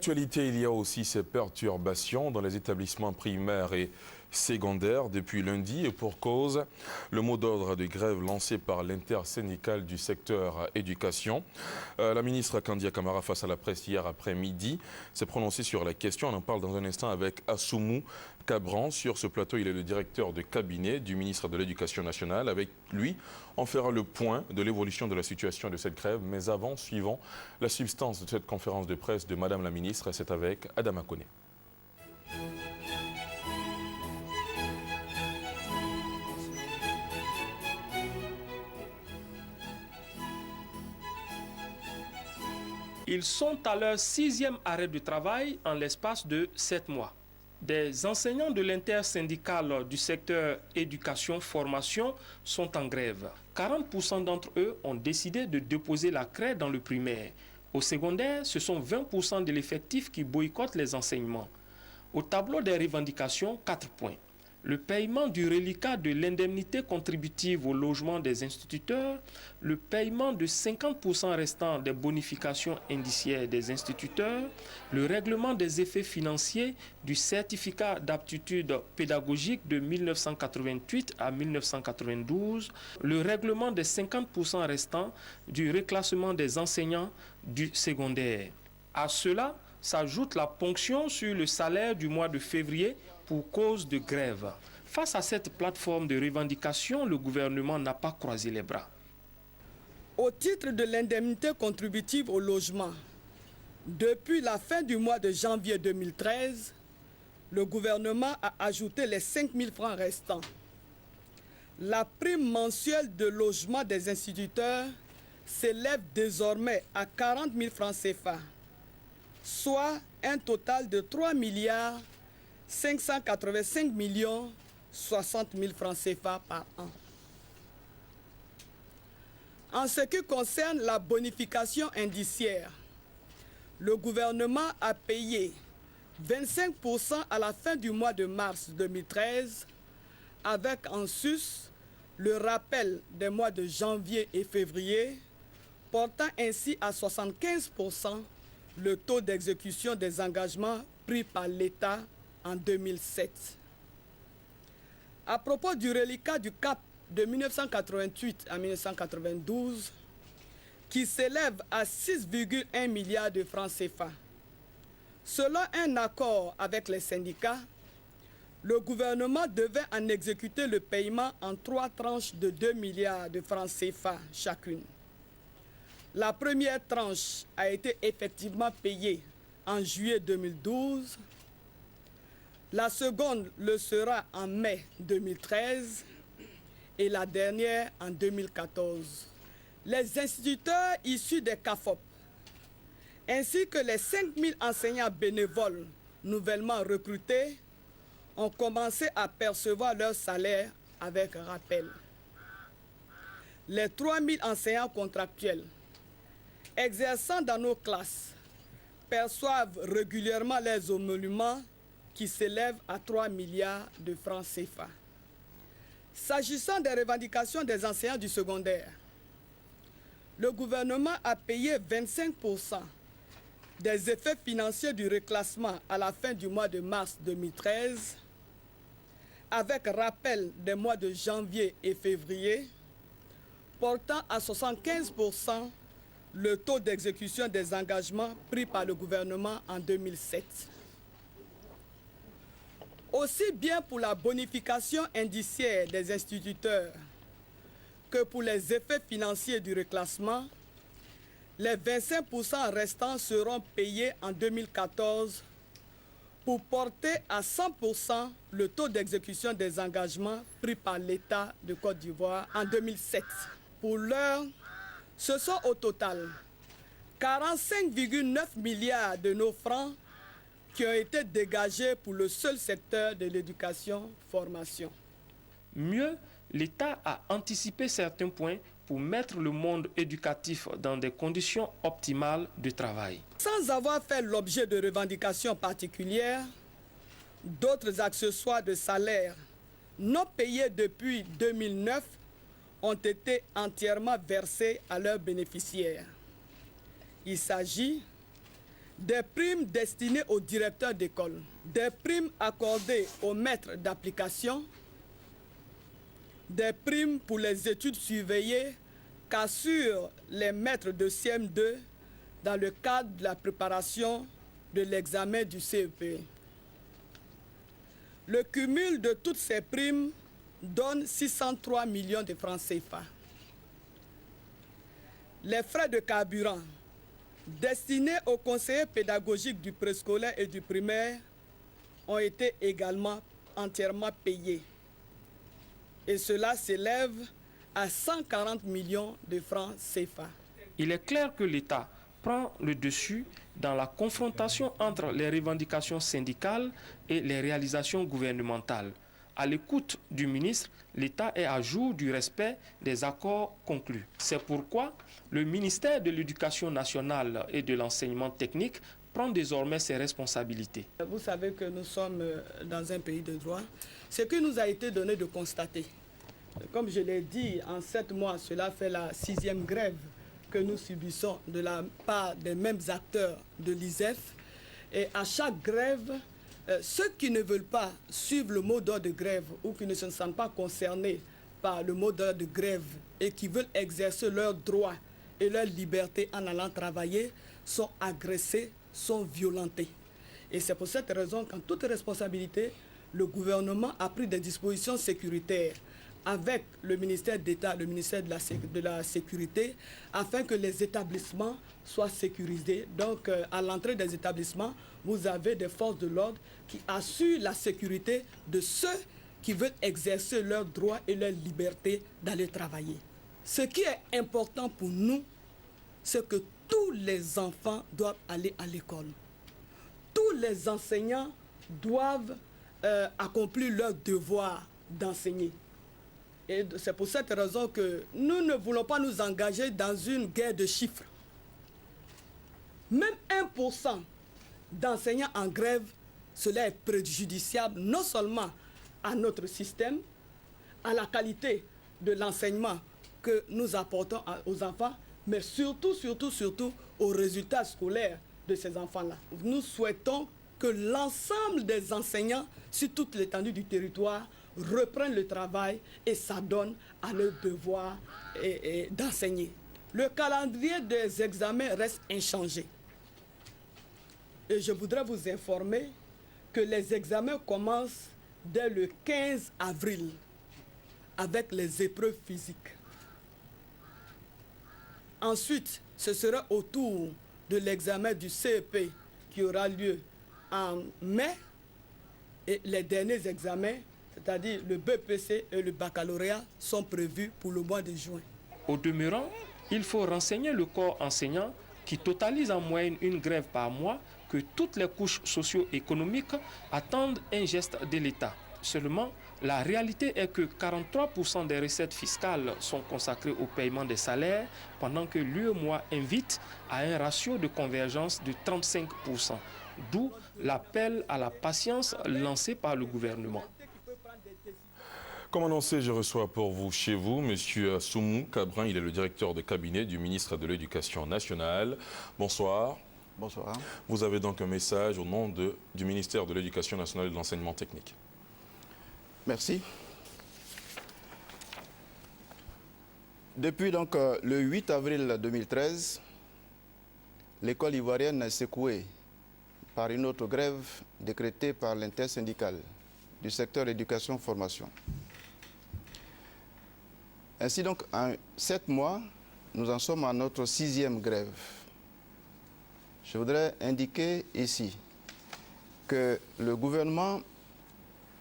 l'actualité, il y a aussi ces perturbations dans les établissements primaires et secondaires depuis lundi et pour cause, le mot d'ordre de grève lancé par l'intersyndicale du secteur éducation. La ministre Kandia Camara, face à la presse hier après-midi, s'est prononcée sur la question. On en parle dans un instant avec Assoumou Cabran. Sur ce plateau, il est le directeur de cabinet du ministre de l'Éducation nationale. Avec lui, on fera le point de l'évolution de la situation de cette grève. Mais avant, suivons la substance de cette conférence de presse de Madame la ministre. C'est avec Adama Koné. Ils sont à leur 6e arrêt de travail en l'espace de 7 mois. Des enseignants de l'intersyndicale du secteur éducation-formation sont en grève. 40% d'entre eux ont décidé de déposer la craie dans le primaire. Au secondaire, ce sont 20% de l'effectif qui boycottent les enseignements. Au tableau des revendications, 4 points. Le paiement du reliquat de l'indemnité contributive au logement des instituteurs, le paiement de 50% restant des bonifications indiciaires des instituteurs, le règlement des effets financiers du certificat d'aptitude pédagogique de 1988 à 1992, le règlement des 50% restants du reclassement des enseignants du secondaire. À cela s'ajoute la ponction sur le salaire du mois de février pour cause de grève. Face à cette plateforme de revendication, le gouvernement n'a pas croisé les bras. Au titre de l'indemnité contributive au logement, depuis la fin du mois de janvier 2013, le gouvernement a ajouté les 5 000 francs restants. La prime mensuelle de logement des instituteurs s'élève désormais à 40 000 francs CFA, soit un total de 3 milliards 585 millions 60 000 francs CFA par an. En ce qui concerne la bonification indiciaire, le gouvernement a payé 25% à la fin du mois de mars 2013, avec en sus le rappel des mois de janvier et février, portant ainsi à 75% le taux d'exécution des engagements pris par l'État en 2007. À propos du reliquat du CAP de 1988 à 1992, qui s'élève à 6,1 milliards de francs CFA. Selon un accord avec les syndicats, le gouvernement devait en exécuter le paiement en 3 tranches de 2 milliards de francs CFA chacune. La première tranche a été effectivement payée en juillet 2012. La seconde le sera en mai 2013 et la dernière en 2014. Les instituteurs issus des CAFOP ainsi que les 5 000 enseignants bénévoles nouvellement recrutés ont commencé à percevoir leur salaire avec rappel. Les 3 000 enseignants contractuels exerçant dans nos classes perçoivent régulièrement les émoluments qui s'élèvent à 3 milliards de francs CFA. S'agissant des revendications des enseignants du secondaire, le gouvernement a payé 25% des effets financiers du reclassement à la fin du mois de mars 2013, avec rappel des mois de janvier et février, portant à 75% le taux d'exécution des engagements pris par le gouvernement en 2007. Aussi bien pour la bonification indiciaire des instituteurs que pour les effets financiers du reclassement, les 25% restants seront payés en 2014 pour porter à 100% le taux d'exécution des engagements pris par l'État de Côte d'Ivoire en 2007. Pour l'heure, ce sont au total 45,9 milliards de nos francs qui ont été dégagés pour le seul secteur de l'éducation-formation. Mieux, l'État a anticipé certains points pour mettre le monde éducatif dans des conditions optimales de travail. Sans avoir fait l'objet de revendications particulières, d'autres accessoires de salaire non payés depuis 2009 ont été entièrement versés à leurs bénéficiaires. Il s'agit des primes destinées aux directeurs d'école, des primes accordées aux maîtres d'application, des primes pour les études surveillées qu'assurent les maîtres de CM2 dans le cadre de la préparation de l'examen du CEP. Le cumul de toutes ces primes donne 603 millions de francs CFA. Les frais de carburant destinés aux conseillers pédagogiques du préscolaire et du primaire ont été également entièrement payés. Et cela s'élève à 140 millions de francs CFA. Il est clair que l'État prend le dessus dans la confrontation entre les revendications syndicales et les réalisations gouvernementales. À l'écoute du ministre, l'État est à jour du respect des accords conclus. C'est pourquoi le ministère de l'Éducation nationale et de l'enseignement technique prend désormais ses responsabilités. Vous savez que nous sommes dans un pays de droit. Ce qui nous a été donné de constater, comme je l'ai dit, en 7 mois, cela fait la 6e grève que nous subissons de la part des mêmes acteurs de l'ISEF. Et à chaque grève, ceux qui ne veulent pas suivre le mot d'ordre de grève ou qui ne se sentent pas concernés par le mot d'ordre de grève et qui veulent exercer leurs droits et leur liberté en allant travailler sont agressés, sont violentés. Et c'est pour cette raison qu'en toute responsabilité, le gouvernement a pris des dispositions sécuritaires avec le ministère d'État, le ministère de la Sécurité, afin que les établissements soient sécurisés. Donc, à l'entrée des établissements, vous avez des forces de l'ordre qui assurent la sécurité de ceux qui veulent exercer leurs droits et leur liberté d'aller travailler. Ce qui est important pour nous, c'est que tous les enfants doivent aller à l'école. Tous les enseignants doivent accomplir leur devoir d'enseigner. Et c'est pour cette raison que nous ne voulons pas nous engager dans une guerre de chiffres. Même 1% d'enseignants en grève, cela est préjudiciable non seulement à notre système, à la qualité de l'enseignement que nous apportons aux enfants, mais surtout aux résultats scolaires de ces enfants-là. Nous souhaitons que l'ensemble des enseignants sur toute l'étendue du territoire reprennent le travail et s'adonnent à leur devoir d'enseigner. Le calendrier des examens reste inchangé. Et je voudrais vous informer que les examens commencent dès le 15 avril avec les épreuves physiques. Ensuite, ce sera au tour de l'examen du CEP qui aura lieu en mai et les derniers examens, c'est-à-dire le BPC et le baccalauréat, sont prévus pour le mois de juin. Au demeurant, il faut renseigner le corps enseignant qui totalise en moyenne une grève par mois que toutes les couches socio-économiques attendent un geste de l'État. Seulement, la réalité est que 43% des recettes fiscales sont consacrées au paiement des salaires, pendant que l'UEMOA invite à un ratio de convergence de 35%, d'où l'appel à la patience lancé par le gouvernement. Comme annoncé, je reçois pour vous, chez vous, M. Soumou Cabrin. Il est le directeur de cabinet du ministre de l'Éducation nationale. Bonsoir. Bonsoir. Vous avez donc un message au nom du ministère de l'Éducation nationale et de l'enseignement technique. Merci. Depuis donc le 8 avril 2013, l'école ivoirienne est secouée par une autre grève décrétée par l'intersyndicale du secteur éducation-formation. Ainsi donc, en 7 mois, nous en sommes à notre 6e grève. Je voudrais indiquer ici que le gouvernement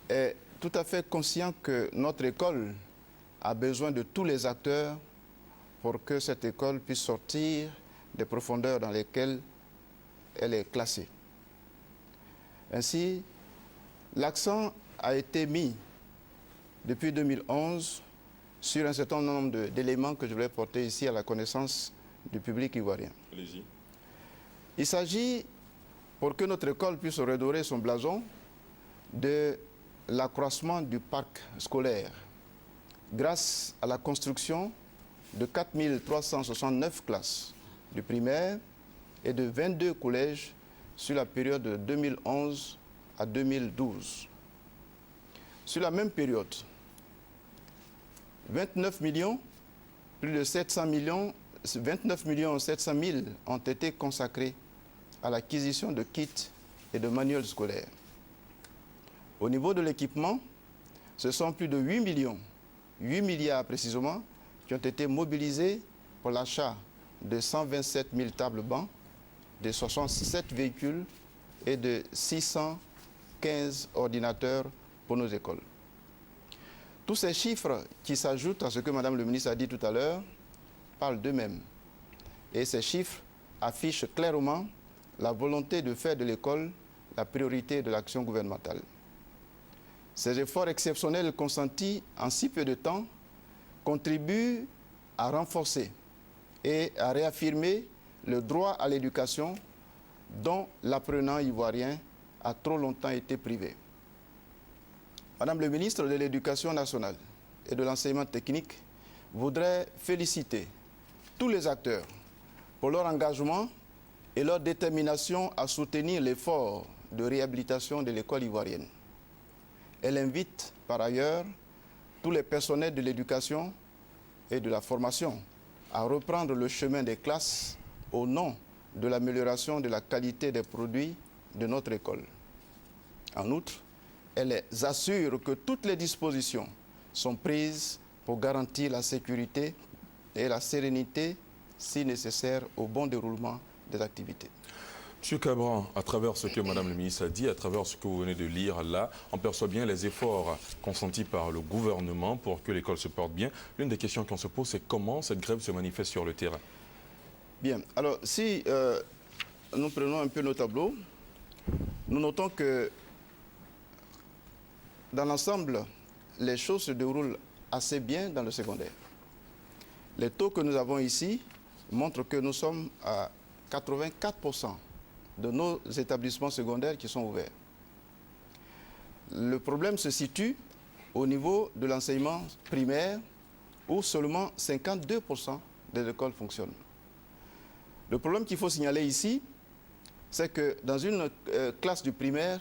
est tout à fait conscient que notre école a besoin de tous les acteurs pour que cette école puisse sortir des profondeurs dans lesquelles elle est classée. Ainsi, l'accent a été mis depuis 2011 sur un certain nombre d'éléments que je voulais porter ici à la connaissance du public ivoirien. Allez-y. Il s'agit, pour que notre école puisse redorer son blason, de l'accroissement du parc scolaire grâce à la construction de 4 369 classes du primaire et de 22 collèges sur la période de 2011 à 2012. Sur la même période, 29 millions, plus de 700 millions, 29 millions 700 000 ont été consacrés à l'acquisition de kits et de manuels scolaires. Au niveau de l'équipement, ce sont plus de 8 millions, 8 milliards précisément, qui ont été mobilisés pour l'achat de 127 000 tables bancs, de 67 véhicules et de 615 ordinateurs pour nos écoles. Tous ces chiffres qui s'ajoutent à ce que Madame le ministre a dit tout à l'heure parlent d'eux-mêmes. Et ces chiffres affichent clairement la volonté de faire de l'école la priorité de l'action gouvernementale. Ces efforts exceptionnels consentis en si peu de temps contribuent à renforcer et à réaffirmer le droit à l'éducation dont l'apprenant ivoirien a trop longtemps été privé. Madame le ministre de l'Éducation nationale et de l'enseignement technique voudrait féliciter tous les acteurs pour leur engagement et leur détermination à soutenir l'effort de réhabilitation de l'école ivoirienne. Elle invite par ailleurs tous les personnels de l'éducation et de la formation à reprendre le chemin des classes au nom de l'amélioration de la qualité des produits de notre école. En outre, elle assure que toutes les dispositions sont prises pour garantir la sécurité et la sérénité si nécessaire au bon déroulement des activités. Monsieur Cabran, à travers ce que Madame le ministre a dit, à travers ce que vous venez de lire là, on perçoit bien les efforts consentis par le gouvernement pour que l'école se porte bien. L'une des questions qu'on se pose, c'est comment cette grève se manifeste sur le terrain. Bien, alors si nous prenons un peu nos tableaux, nous notons que dans l'ensemble, les choses se déroulent assez bien dans le secondaire. Les taux que nous avons ici montrent que nous sommes à 84% de nos établissements secondaires qui sont ouverts. Le problème se situe au niveau de l'enseignement primaire où seulement 52% des écoles fonctionnent. Le problème qu'il faut signaler ici, c'est que dans une classe du primaire,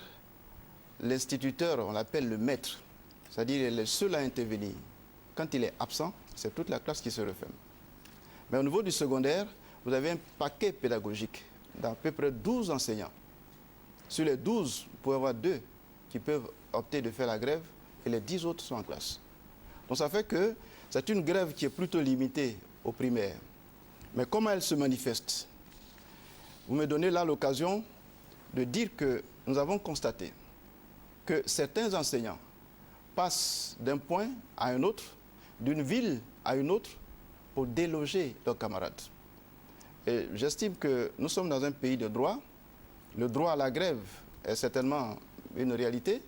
l'instituteur, on l'appelle le maître, c'est-à-dire il est le seul à intervenir. Quand il est absent, c'est toute la classe qui se referme. Mais au niveau du secondaire, vous avez un paquet pédagogique d'à peu près 12 enseignants. Sur les 12, vous pouvez avoir 2 qui peuvent opter de faire la grève et les 10 autres sont en classe. Donc ça fait que c'est une grève qui est plutôt limitée au primaire. Mais comment elle se manifeste? Vous me donnez là l'occasion de dire que nous avons constaté que certains enseignants passent d'un point à un autre, d'une ville à une autre, pour déloger leurs camarades. Et j'estime que nous sommes dans un pays de droit. Le droit à la grève est certainement une réalité,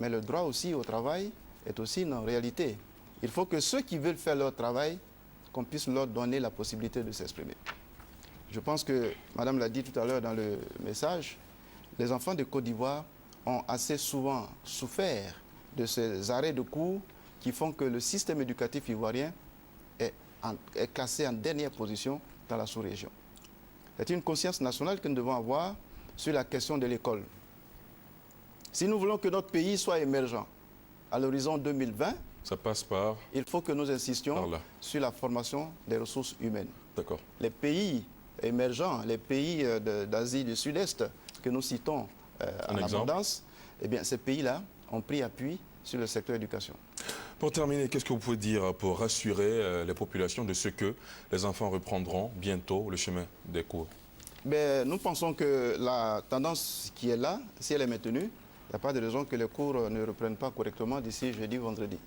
mais le droit aussi au travail est aussi une réalité. Il faut que ceux qui veulent faire leur travail, qu'on puisse leur donner la possibilité de s'exprimer. Je pense que, Madame l'a dit tout à l'heure dans le message, les enfants de Côte d'Ivoire ont assez souvent souffert de ces arrêts de cours qui font que le système éducatif ivoirien est classé en dernière position dans la sous-région. C'est une conscience nationale que nous devons avoir sur la question de l'école. Si nous voulons que notre pays soit émergent à l'horizon 2020, ça passe par... il faut que nous insistions sur la formation des ressources humaines. D'accord. Les pays émergents, les pays d'Asie du Sud-Est que nous citons en abondance, eh bien, ces pays-là ont pris appui sur le secteur éducation. Pour terminer, qu'est-ce que vous pouvez dire pour rassurer les populations de ce que les enfants reprendront bientôt le chemin des cours? Ben, nous pensons que la tendance qui est là, si elle est maintenue, il n'y a pas de raison que les cours ne reprennent pas correctement d'ici jeudi, vendredi.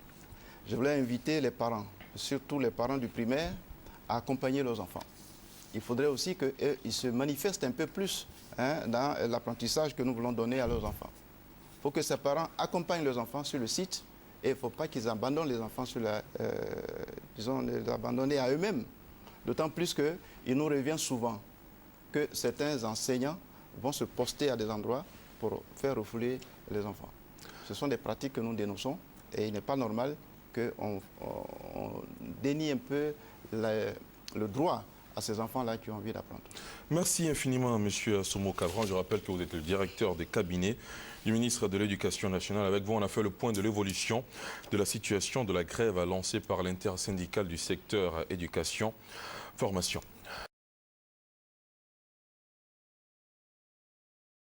Je voulais inviter les parents, surtout les parents du primaire, à accompagner leurs enfants. Il faudrait aussi qu'ils se manifestent un peu plus dans l'apprentissage que nous voulons donner à leurs enfants. Il faut que ces parents accompagnent leurs enfants sur le site et il ne faut pas qu'ils abandonnent les enfants sur les abandonner à eux-mêmes. D'autant plus qu'il nous revient souvent que certains enseignants vont se poster à des endroits pour faire refouler les enfants. Ce sont des pratiques que nous dénonçons et il n'est pas normal qu'on dénie un peu le droit à ces enfants-là qui ont envie d'apprendre. Merci infiniment, M. Assomo Cadran. Je rappelle que vous êtes le directeur des cabinets du ministre de l'Éducation nationale. Avec vous, on a fait le point de l'évolution de la situation de la grève lancée par l'intersyndicale du secteur éducation-formation.